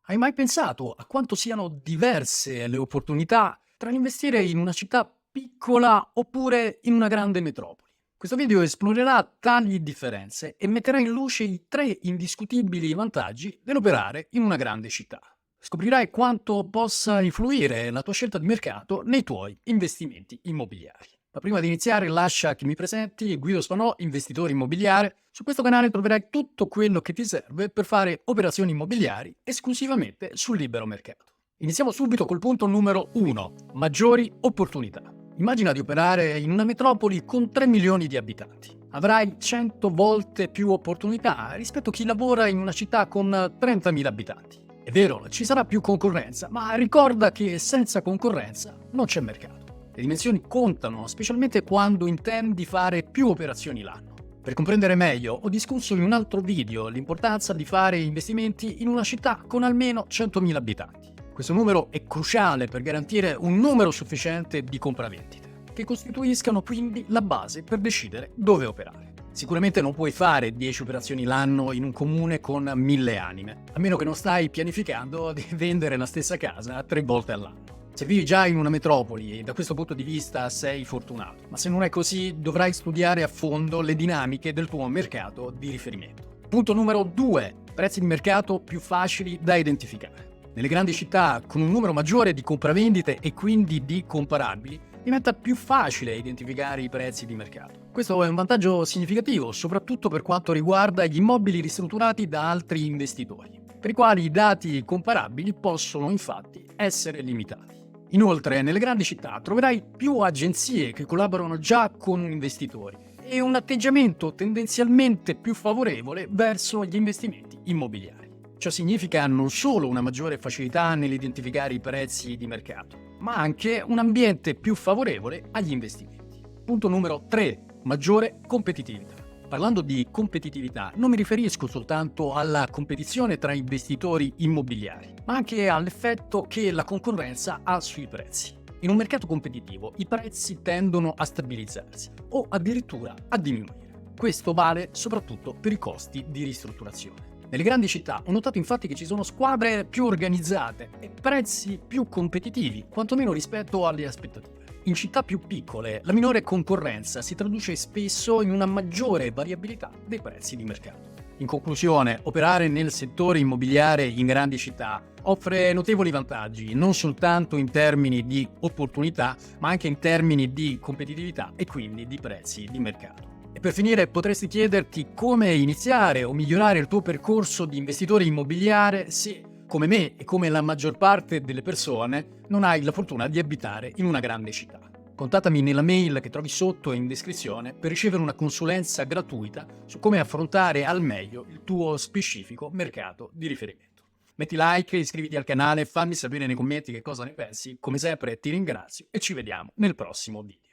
Hai mai pensato a quanto siano diverse le opportunità tra investire in una città piccola oppure in una grande metropoli? Questo video esplorerà tali differenze e metterà in luce i tre indiscutibili vantaggi dell'operare in una grande città. Scoprirai quanto possa influire la tua scelta di mercato nei tuoi investimenti immobiliari. Ma prima di iniziare, lascia che mi presenti Guido Spanò, investitore immobiliare. Su questo canale troverai tutto quello che ti serve per fare operazioni immobiliari esclusivamente sul libero mercato. Iniziamo subito col punto numero 1, maggiori opportunità. Immagina di operare in una metropoli con 3 milioni di abitanti. Avrai 100 volte più opportunità rispetto a chi lavora in una città con 30.000 abitanti. È vero, ci sarà più concorrenza, ma ricorda che senza concorrenza non c'è mercato. Le dimensioni contano, specialmente quando intendi fare più operazioni l'anno. Per comprendere meglio, ho discusso in un altro video l'importanza di fare investimenti in una città con almeno 100.000 abitanti. Questo numero è cruciale per garantire un numero sufficiente di compravendite, che costituiscano quindi la base per decidere dove operare. Sicuramente non puoi fare 10 operazioni l'anno in un comune con 1000 anime, a meno che non stai pianificando di vendere la stessa casa 3 volte all'anno. Se vivi già in una metropoli e da questo punto di vista sei fortunato, ma se non è così dovrai studiare a fondo le dinamiche del tuo mercato di riferimento. Punto numero 2. Prezzi di mercato più facili da identificare. Nelle grandi città, con un numero maggiore di compravendite e quindi di comparabili, diventa più facile identificare i prezzi di mercato. Questo è un vantaggio significativo, soprattutto per quanto riguarda gli immobili ristrutturati da altri investitori, per i quali i dati comparabili possono infatti essere limitati. Inoltre, nelle grandi città troverai più agenzie che collaborano già con investitori e un atteggiamento tendenzialmente più favorevole verso gli investimenti immobiliari. Ciò significa non solo una maggiore facilità nell'identificare i prezzi di mercato, ma anche un ambiente più favorevole agli investimenti. Punto numero 3. Maggiore competitività. Parlando di competitività, non mi riferisco soltanto alla competizione tra investitori immobiliari, ma anche all'effetto che la concorrenza ha sui prezzi. In un mercato competitivo i prezzi tendono a stabilizzarsi o addirittura a diminuire. Questo vale soprattutto per i costi di ristrutturazione. Nelle grandi città ho notato infatti che ci sono squadre più organizzate e prezzi più competitivi, quantomeno rispetto alle aspettative. In città più piccole, la minore concorrenza si traduce spesso in una maggiore variabilità dei prezzi di mercato. In conclusione, operare nel settore immobiliare in grandi città offre notevoli vantaggi, non soltanto in termini di opportunità, ma anche in termini di competitività e quindi di prezzi di mercato. E per finire potresti chiederti come iniziare o migliorare il tuo percorso di investitore immobiliare se, come me e come la maggior parte delle persone, non hai la fortuna di abitare in una grande città. Contattami nella mail che trovi sotto e in descrizione per ricevere una consulenza gratuita su come affrontare al meglio il tuo specifico mercato di riferimento. Metti like, iscriviti al canale, fammi sapere nei commenti che cosa ne pensi. Come sempre ti ringrazio e ci vediamo nel prossimo video.